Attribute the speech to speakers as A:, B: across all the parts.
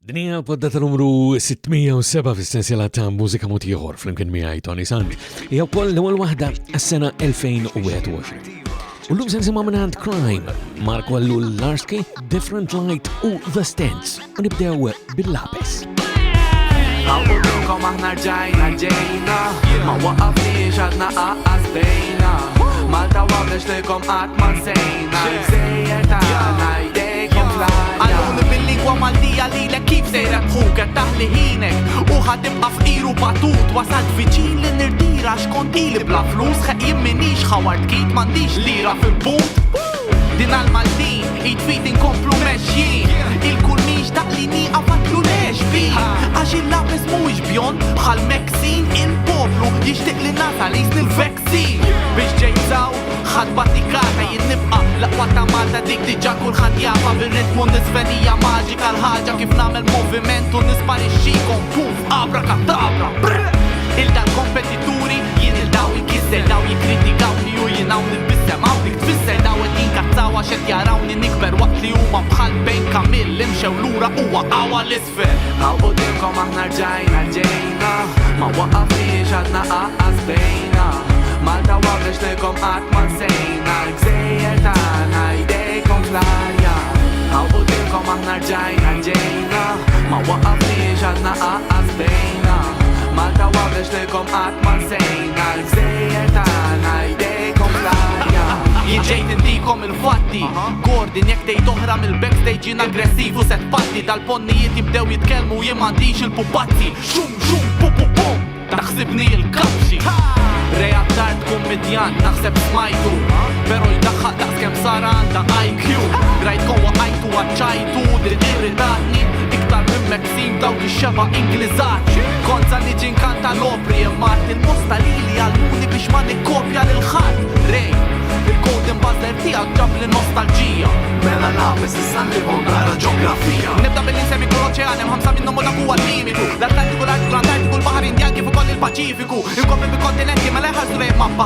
A: Dinja l-poddata numru 607 fis-sensiela ta' Mużika Mod Ieħor flimkien miegħi Toni Sant. Hija wkoll l-ewwel waħda għas-sena 2021. U llum se nisimgħu minn Crime, Marko Larski, Different Light u The Stents. U nibdew bil-lapis.
B: Għawdunkom aħna ġejna, ma waqafniex għadna qaqqas bejna. Malta wablex likom qatt ma nsejna, l-gżejjer tagħna jdejkom fl-arja. Għalluni bil-lingwa Maltija lilek kif se jrebħuk qed taħli ħinek u ħatibqa' fqir u batut. Wasalt viċin li nirdira xkont ili bla flus, ħeq jimminix ħawart kit m'għandix lira fil-punt. Din għal-Maltin, id-fit inkomplu meċjien, il-kull miex daqli niqa fatlu lex bi. Għax il-lapis mhuwiex bjon, bħal Meksin il-poplu jixtieq li nasa li jisni l-veksin. Biex ġejzaw, ħad batikata jinnibqa, laqwa ta' Malta dik diġa kulħadd jafa bir-ritmu nisfenija maġika l-ħaġa kif nagħmel movimentu nisparixxikom puf abrakadabra. Il-dan kompetituri jien il-daw jikisser, daw jikritikawni u jien hawn nilbissem hawn dik tfisser daw qed jinkazzaw għax qed jarawni nikber waqt li huma bħal bejn kamil imxew lura huwa qawwa l-isfer. Hawn qudiemkom aħna ġejna, ma waqafniex għadna qaqqas bejna. Malta wablex likom qatt ma nsejna, l-gżejjer tagħna jdejkom fl-arja. Hawn qudiemkom aħna ġejna, ma waqafniex għadna qaqqas bejna. Malta wablex likom qatt ma nsejna, l-gżejjer tagħna jdejkom fl-arja. Jiġejt intikom il-fatti, Gordon jekk tgħid oħra mill-backstage jien aggressiv u set patti. Dal-ponnijiet jibdew jitkellmu jien m'għandix il-pupazzi. Xum pum taħsibni il-kapxi. Realtà tkun midjan naħseb smajtu, pero jdaħħaq daqskemm sara għandha IQ. Grajt kowa għajtu għaċċajtu, irritatni iktar minn Meksim dawk ix-xeba Ingliżat. Konza niġi nkanta l-opri imma il-mosta lili għalluni biex ma nikkopja lil ħadd. Rej, il-golden buzzer tiegħek ġab li nostalġija. Mela lapis issa nlibhom dara ġeografija. Nibda bil-insemi kull oċean hemm ħamsa minnhom dak huwa l-limitu. L-Atlantiku, l-Antartiku, l-Baħar Indjan kif ukoll il-Paċifiku. Inkompli bil-kontinenti mela jħarsu lejn mappa.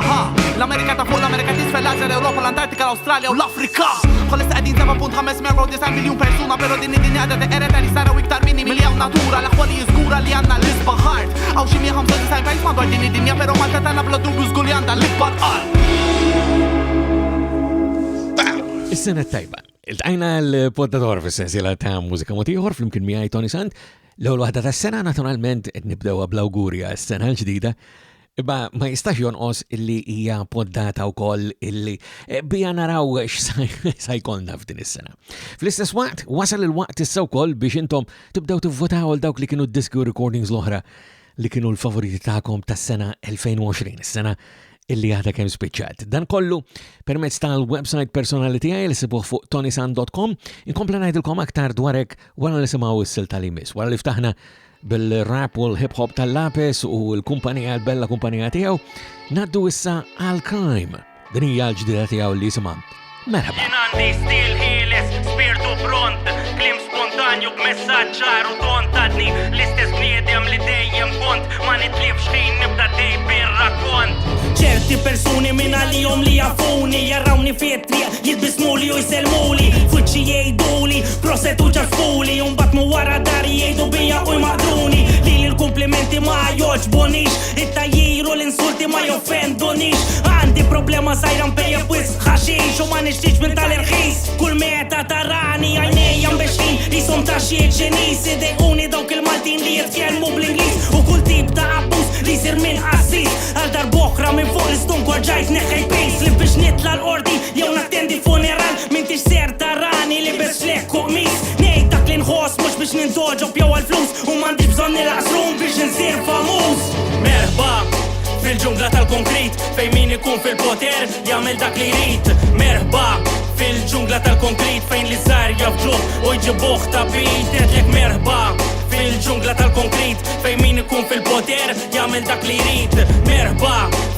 B: L-Amerika ta' fuq, l-Amerika t'isfel, l-Asja, l-Ewropa, l-Antartika, l-Awstralja u l-Afrika. Kollha qegħdin 7.5 miljun persuna, però din id-dinja għadha teqeret li saraw iktar minni miljaw natura. L-aħwali jiżgura li għandna l-isba ħart. Għaw xi 195 pajjiż madwar din id-dinja, però Malta tagħna bla dubju żgur li għandha l-ikbar qalb.
A: Is-sena tajba. Iltqajna l-poddator fis-sensiela ta' Mużika Mod Ieħor flimkien miegħi Toni Sant. L-ewwel waħda tas-sena naturalment qed nibdewha bl-awgurja s-sena l-ġdida. Imma ma jistax jonqos illi hija poddata wkoll illi bija naraw x'sa jkollna f'din is-sena. Fl-istess waqt wasal il-waqt issa wkoll biex intom tibdew tivvotaw għal dawk li kienu d-diski u recordings l-oħra li kienu l-favoriti tagħkom tas-sena 2020, is-sena illi għadha kemm spiċċat. Dan kollu permezz tal-website personali tiegħi li sibuh fuq ToniSant.com. Inkompli ngħidilkom aktar dwar hekk wara li simgħu s-silta li miss, wara li ftaħna bil-rap u l-hip-hop tal-lapis u l-kumpanija l-bella kumpanija tiegħu, naddu issa għal-Crime. Din hija l-ġdida tiegħu li jisimha Merħba.
C: Jien għandi stil ħieles, spirtu pront, klim spontanju b'messaġġ ċar u ton tadni l-istess bniedem li dejjem kont, ma nitlifx ħin nibda dej bir-rakkont.
D: ċerti persuni minn għalihom li jafuni, jarrawni fietri, jilbismuli u jselmuli, fuċi jgħiduli, prosetu ċarfuli, unbat mu wara dari jgħidu bija u jmaqduni, li l-komplimenti ma joġbonix, it-tajjiru l-insulti ma joffendunix, għandi problema sajran pejja bwis ħaxix u ma nixtiex minn tal-irħis, kull meta tarani għajnejja mbexin, jisom ta' xiet ġenis, idejquni dawk il-Maltin li jitkellmu bl-Inglis, u kull tip ta' abbuż li sir minn assis, għal darbokra minn fuq l-istum kwarġajt neħħej pejs, li biex nitla l-ordi jew nattendi funeral, minn tix ser tarani li biex flek u mis, nejt dak li nħoss mux biex nintoġob jew għal-flus, u m'għandix bżonn nilaqsrum biex nsir famuż. Merħba fil-ġungla tal-konkrit, fej min ikun fil-poter jagħmel dak li jrid. Merħba fil-ġungla tal-konkrit, fejn li żgħar jafġuh u jġibuh tabit. Għedlek merħba fil-ġungla tal-konkrit, fejn min ikun fil-poter jagħmel dak li jrid. Merħba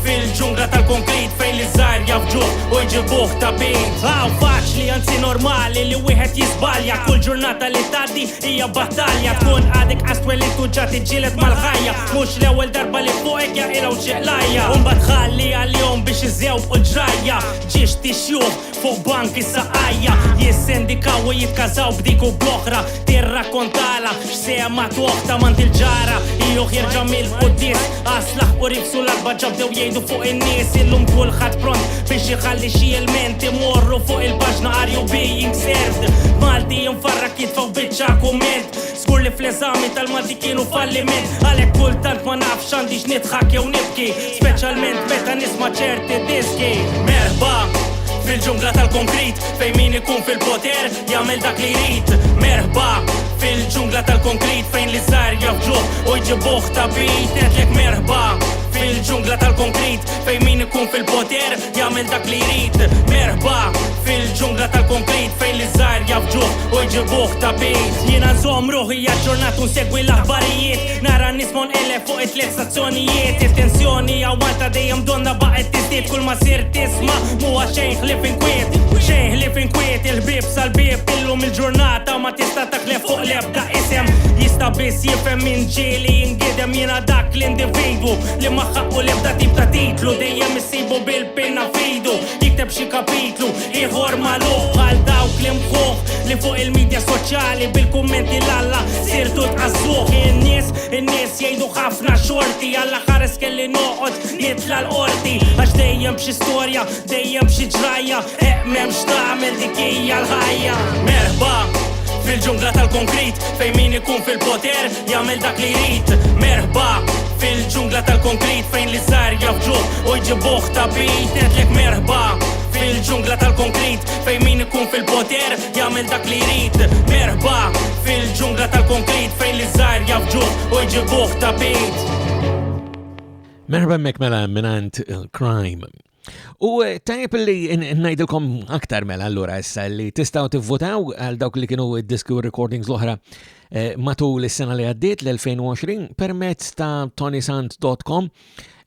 D: fil-ġungla tal-konkrit, fejn li żgħar jafġuh u jġibuh tabit. Faċli anzi normali li wieħed jisbalja, kull ġurnata li tgħaddi hija battalja, tkun għadek qastwel li tuġġa tiġġieled mal-ħajja, mhux l-ewwel darba li fuqek jaqilgħu ċeqlajja. U mbagħad ħalli għal-jom biex iżewb u ġrajja, ġiex tixjuh fuq bank issa qajja jissendikaw u jitkażaw b'dik u bl-oħra tirrakkontala x'sema toħta mant il-ġara iju ħirġa mill-qudies aslaħ u ribsu l-arba ġabdew jgħidu fuq in-nies illum kulħadd pront biex jħalli xi ilment imorru fuq il-paġna are you being served Malti jinfarrak jitfaw biċċa kumment skur li fl-eżami tal-Malti kienu falliment għalhekk kultant ma nafx għandix nidħak jew nibki speċjalment meta nisma' ċerti diski merħba fil-ġungla tal-konkrit fejn min ikun fil-poter jagħmel dak li jrid merħba fil-ġungla tal-konkrit fejn li żgħar jafġuh u jġibuh ta' bit għedlek merħba fil-ġungla tal-konkrit fejn min ikun fil-poter jagħmel dak li jrid merħba fil-ġungla tal-konkrit fejn li żgħar jafġuh u jġibuh ta' bit jiena nżomm ruħi ġurnat u nsegwi l-aħbarijiet nara nismon elef fuq it-tliet stazzjonijiet it-tensjoni għawanta dejjem donna baqgħet tiżdied kull ma sir tisma' huwa xejn ħlief inkwiet il-bib sal-bib illum il-ġurnata ma tista' taklef fuq l-ebda isem jista' biss jifhem min ġieli jingidem jiena dak l-individwu li ma ħaqqu l-ebda tip ta' titlu dejjem issibu bil-penna f'idu jikteb xi kapitlu ieħor magħluq għal dawk li mħuħ li fuq il-medja soċjali bil-kummenti l-alla sirtu tqassuh in-nies jgħidu ħafna xorti għall-aħħar iskelli noqgħod nitla l-qorti għax dejjem b'xi storja dejjem b'xi ġrajja m'hemmx tagħmel dik hija l-ħajja merħba fil-ġungla tal-konkrit fejn min ikun fil-poter jagħmel dak li jrid merħba fil-ġungla tal-konkrit fejn li żgħar jafġuh u jġibuh ta' bit għedlek merħba fil-ġungla tal-konkrit fejn min ikun fil-poter jagħmel dak li jrid merħba fil-ġungla tal-konkrit fejn li żgħar jafġuh u jġibuh ta' bit
A: Merħba mela minant Crime. U tajb li najdilkom aktar mela allura issa li tistaw tivvotaw għal dawk li kienu id-diski u recordings l-oħra matul is-sena li għaddiet l-2020 permezz ta' ToniSant.com.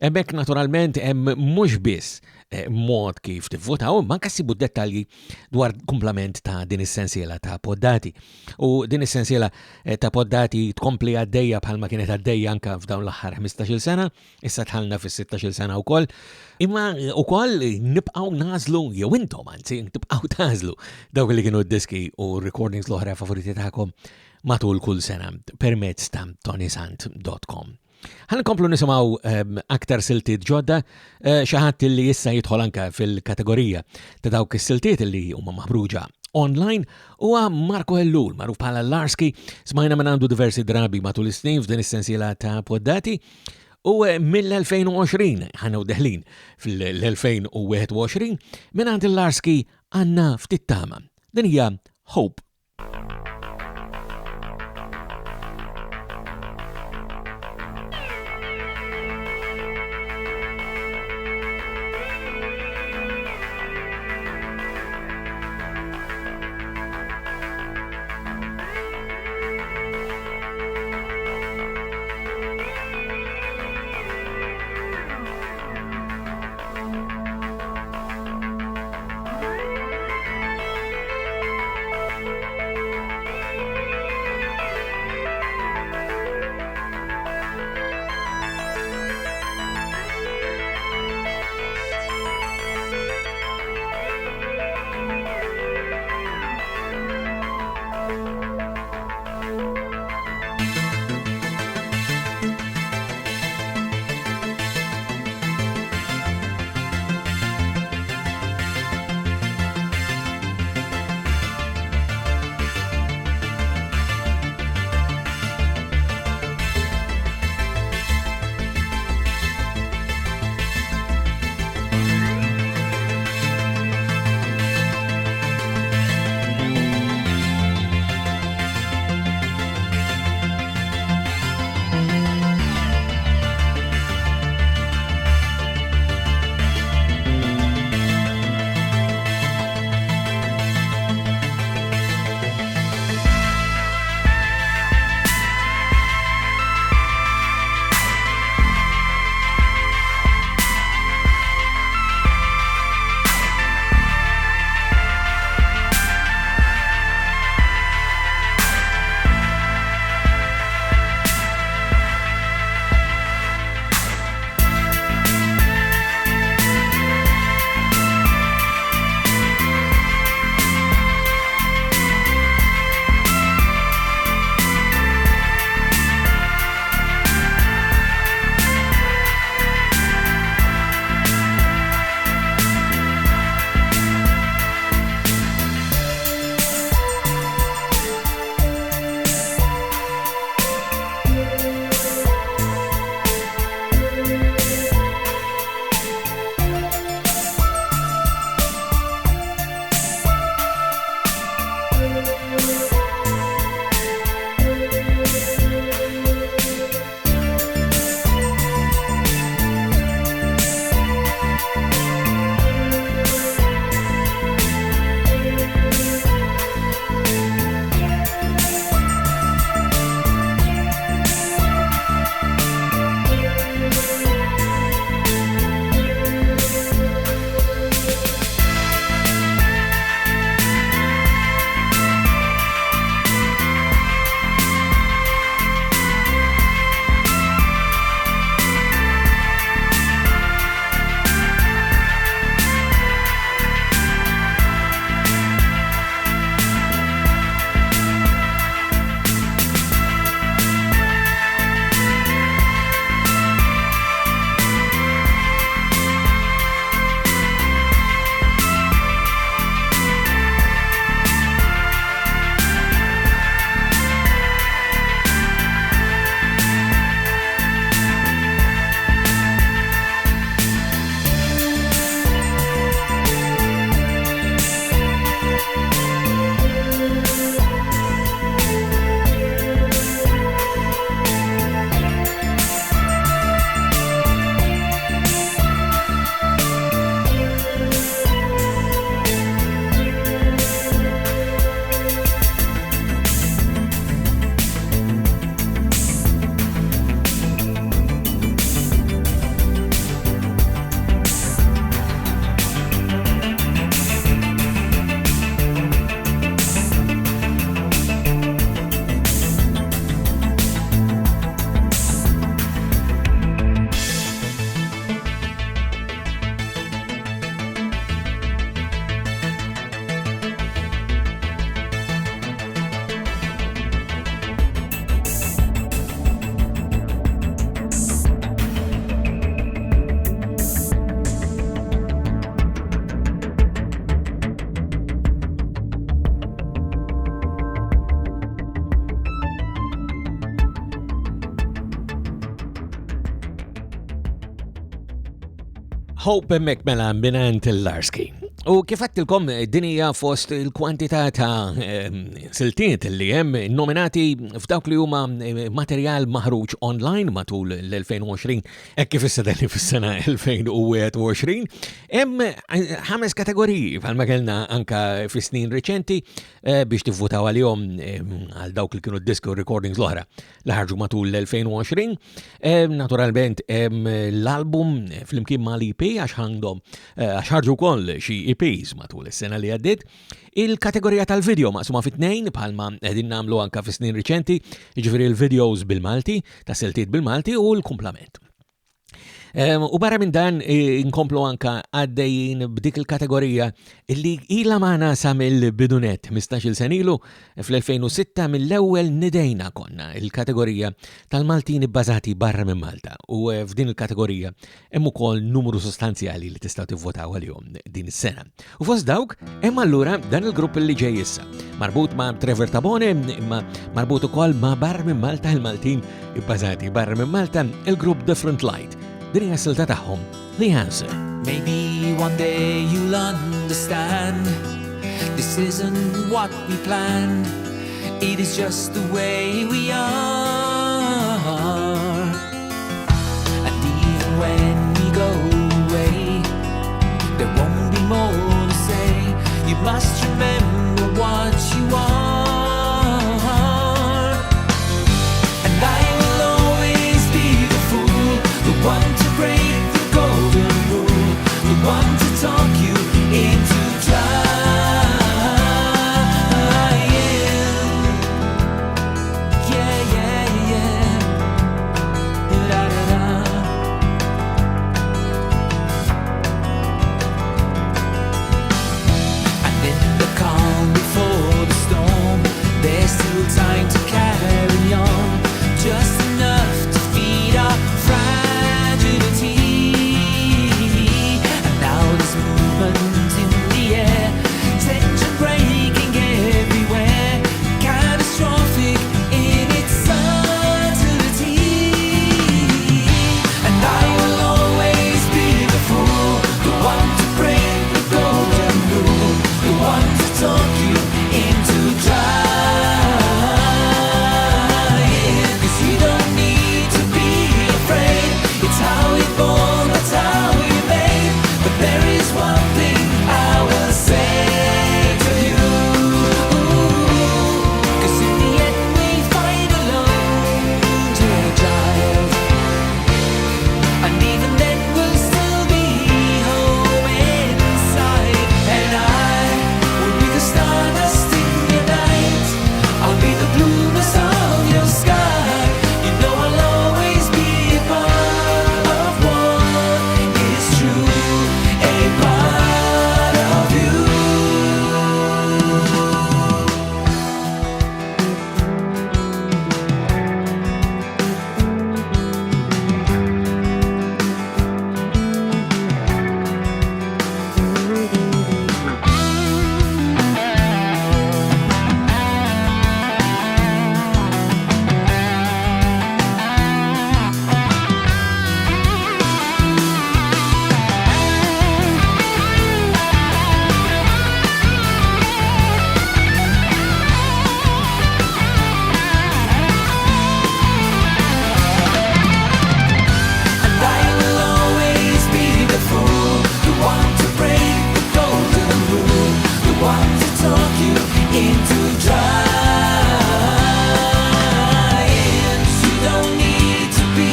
A: Hemmhekk naturalment hemm mhux biss mod kif tivvotaw, ma kassibu dettalji dwar kumplament ta' din is-sensiela ta' poddati. U din is-sensiela ta' poddati tkompli għaddejja bħalma kienet għaddejja anka f'dawn l-aħħar 15-il sena, issa tħallna fis-16-il sena wkoll. Imma wkoll nibqgħu nażlu jew intom anzi tibqgħu tażlu dawk li kienu d-diski u recordings l-oħra favoriti tagħkom matul kull sena permezz ta' ToniSant.com. Ħankomplu nisimgħu aktar siltiet ġodda xi ħadd li issa jidħol anke fil-kategorija ta' dawk is-siltiet li huma maħruġa online huwa Marco Ellul, magħruf bħala Larski, smajna minn għandu diversi drabi matul is-snin f'din is-sensiela ta' poddati. U mill-2020 ħanu deħlin fil-2021 minn għand il-Larski għandna ftit tama. Din hija Hope. Hope Mekmela minant il-Larski. U kifattilkom dinija fost il-kwantità ta' siltiet li hemm nominati f'dawk li huma materjal maħruġ online matul l-2020 kif issa dan fis-sena 2021. Hemm 5 kategoriji bħalma kellna anka fis-snin reċenti biex tivvutaw għalihom għal dawk li kienu diski u recordings l-oħra li ħarġu matul l-2020. Naturalment hemm l-album flimkien mal-EP għax ħarġu wkoll xi EPs matul is-sena li għaddiet. Il-kategorija tal-video maqsuma fit-tnejn bħalma qegħdin nagħmlu anke fis-snin riċenti, jiġifieri l-videos bil-Malti, ta' siltiet bil-Malti u l-kumplament. U barra minn dan inkomplu anka għaddejjin b'dik il-kategorija illi ila maħna sa mill-bidunet 15 senilu fl-2006 mill-ewwel nidejna konna il-kategorija tal-Maltin bbażati barra minn Malta u f'din il-kategorija hemm ukoll numru sostanzjali li tistgħu tivvotaw għalihom din is-sena. U fost dawk hemm allura dan il-grupp li ġej issa marbut ma' Trevor Tabone imma marbut ukoll ma' barra minn Malta il-Maltin bbażati barra minn Malta il-grupp Different Light. Din hija silta tagħhom, The Answer.
E: Maybe one day you'll understand this isn't what we planned. It is just the way we are. And even when we go away, there won't be more to say. You must remember what you are. And I will always be the fool, the one to break the golden rule, the one to talk you into trying. Yeah, yeah, yeah. Da, da, da. And in the calm before the storm, there's still time to carry on, just enough to feed our fragility. And now there's movement in the air, tension breaking everywhere, catastrophic in its subtlety. And I will always be the fool, the one to break the golden rule, the one to talk you into trying. 'Cause you don't need to be afraid, it's how we're born, that's how we're made. But there is one thing I will say to you, 'cause in the end we fight alone, dear child. And even then we'll still be home inside. And I will be the stardust in your night, I'll be the blueness of your sky. You know I'll always be a part of what is true, a part of you. And I will always be the fool, the one to break the golden rule, the one to talk you into trying. You don't need to be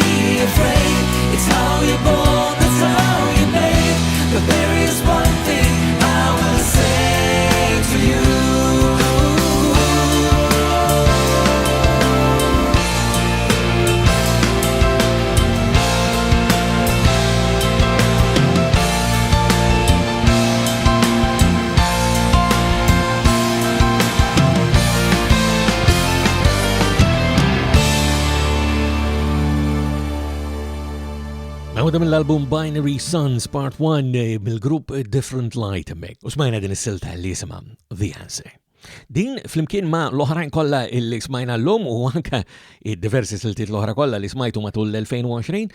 E: afraid, it's how you're born, that's how you're made. But there is one thing I will say to you.
A: Għawda mill-album Binary Sons Part 1 mill-grupp Different Light mek. U smajna din is-silta li jisimha The Answer. Din flimkien ma l-oħrajn kollha li smajna l-lum u anka id-diversi siltiet l-oħra kollha li smajtu matul l-2020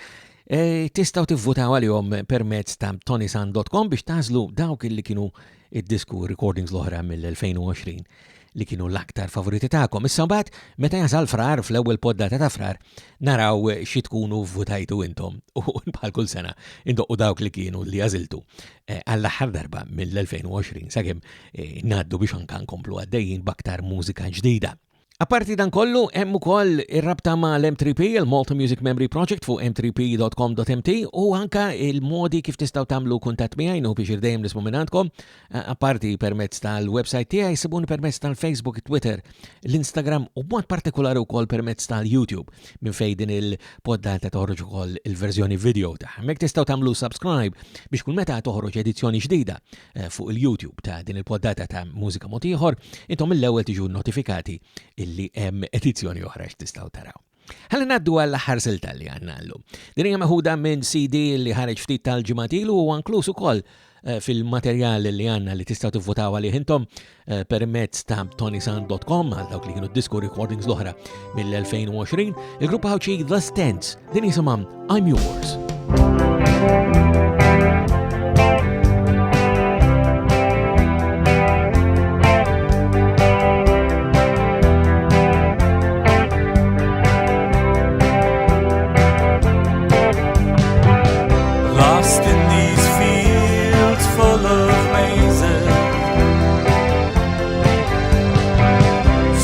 A: tistgħu tivvutaw għalihom permezz ta' ToniSant.com biex tażlu dawk li kienu id-disku recordings l-oħra mill-2020 li kienu l-aktar favoriti tagħkom. Issa mbagħad meta jasal frar fl-ewwel poddata ta' frar naraw xi tkunu votajtu intom u bħal kull sena indoqqu dawk li kienu li jażiltu għall-aħħar darba mill-2020 sakemm ngħaddu biex anke nkomplu għaddejjin b'aktar mużika ġdida. Apparti dan kollu, hemm ukoll ir-rabta ma' l-M3P, il-Malta Music Memory Project fuq m3p.com.mt u anka il-modi kif tistgħu tagħmlu kuntatt miegħi u biex irdejjem nismu' minnantkom. Apparti permezz tal-website tiegħi sibuni permezz tal-Facebook, Twitter, l-Instagram u b'mod partikolari wkoll permezz tal-YouTube minn fejn din il-poddata toħroġ ukoll il-verżjoni video ta'. Hemmhekk tistgħu tagħmlu subscribe biex kull meta toħroġ edizzjoni ġdida fuq il-YouTube ta' din il-poddata ta' Mużika Mod Ieħor, intom mill-ewwel tiġu notifikati illi hemm edizzjoni oħra x'tistgħu taraw. Ħalli ngħaddu għall-aħħar silta li għandna llum. Din hija meħuda minn CD li ħareġ ftit tal-ġimgħat ilu u inkluż ukoll fil-materjal li għandna li tistgħu tivvutaw għalih intom permezz ta' ToniSant.com għal dawk li kienu disco recordings l-oħra mill-2020. Il-grupp ħawċi The Stents din jisimha I'm Yours.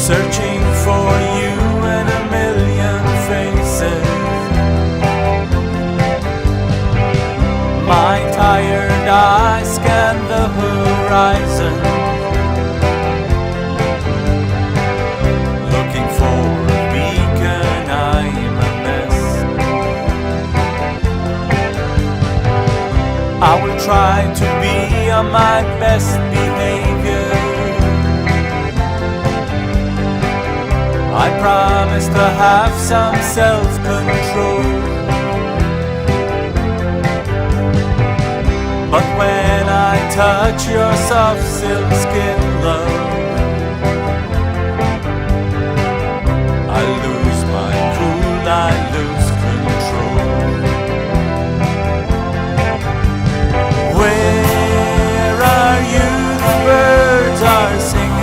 F: Searching for you in a million faces. My tired eyes scan the horizon, looking for a beacon. I'm a mess. I will try to be on my best behavior. I promise to have some self-control. But when I touch your soft silk skin, love, I lose my cool, I lose control. Where are you? The birds are singing.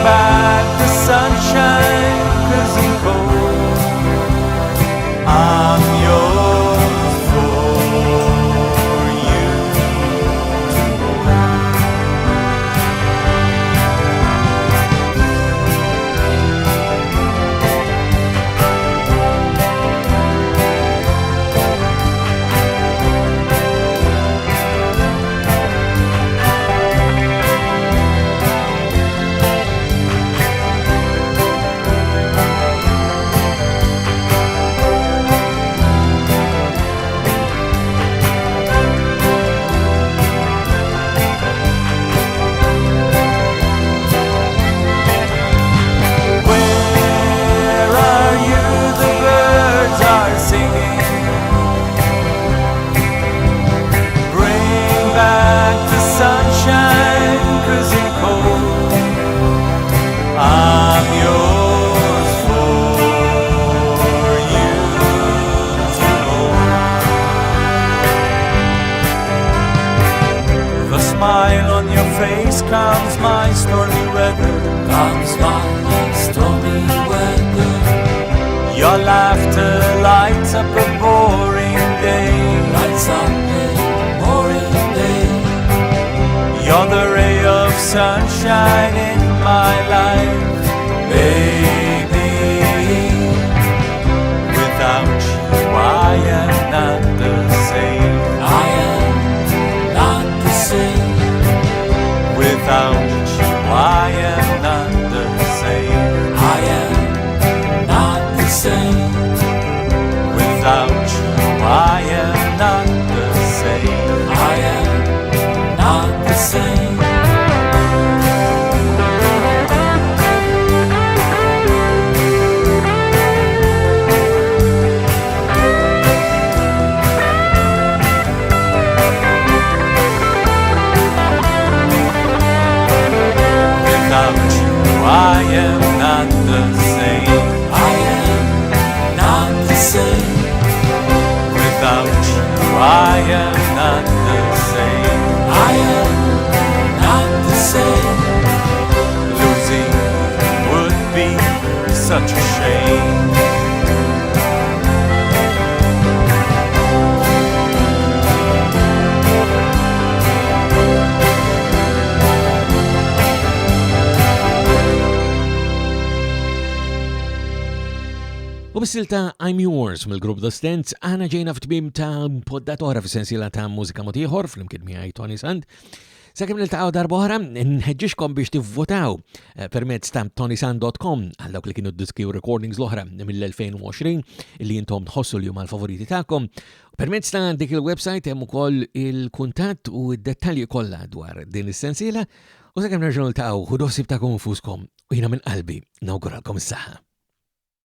F: Back the sunshine, 'cause I'm cold. I'm yours for you to hold. Comes my stormy weather, comes my stormy weather. Your laughter lights up a boring day, lights up a boring day. You're the ray of sunshine in my life, baby. Without you I am not the same. I am not the same. Without you I am not the same. I am not the same. Without you I am not the same. I am not the same. I am not the same. I am such a shame.
A: U bis-silta I'm Yours mill-grupp The Stents għana ġejna f'tmiem ta' poddatora f'sensiela ta' mużika mod ieħor fl-imkien miegħi Toni Sant. Sakemm niltaqgħu darba oħra, nħeġġixkom biex tivvotaw permezz ta' ToniSant.com għal dawk li kienu diski u recordings l-oħra mill-2020 li jintom tħossu li huma l-favoriti tagħkom. Permezz ta' dik il-website hemm ukoll il-kuntatt u d-dettalji kollha dwar din is-sensiela u sakemm nerġgħu niltaqgħu ħudu ħsieb tagħkom infuskom u jiena minn qalbi nawguralkom is-saħħa.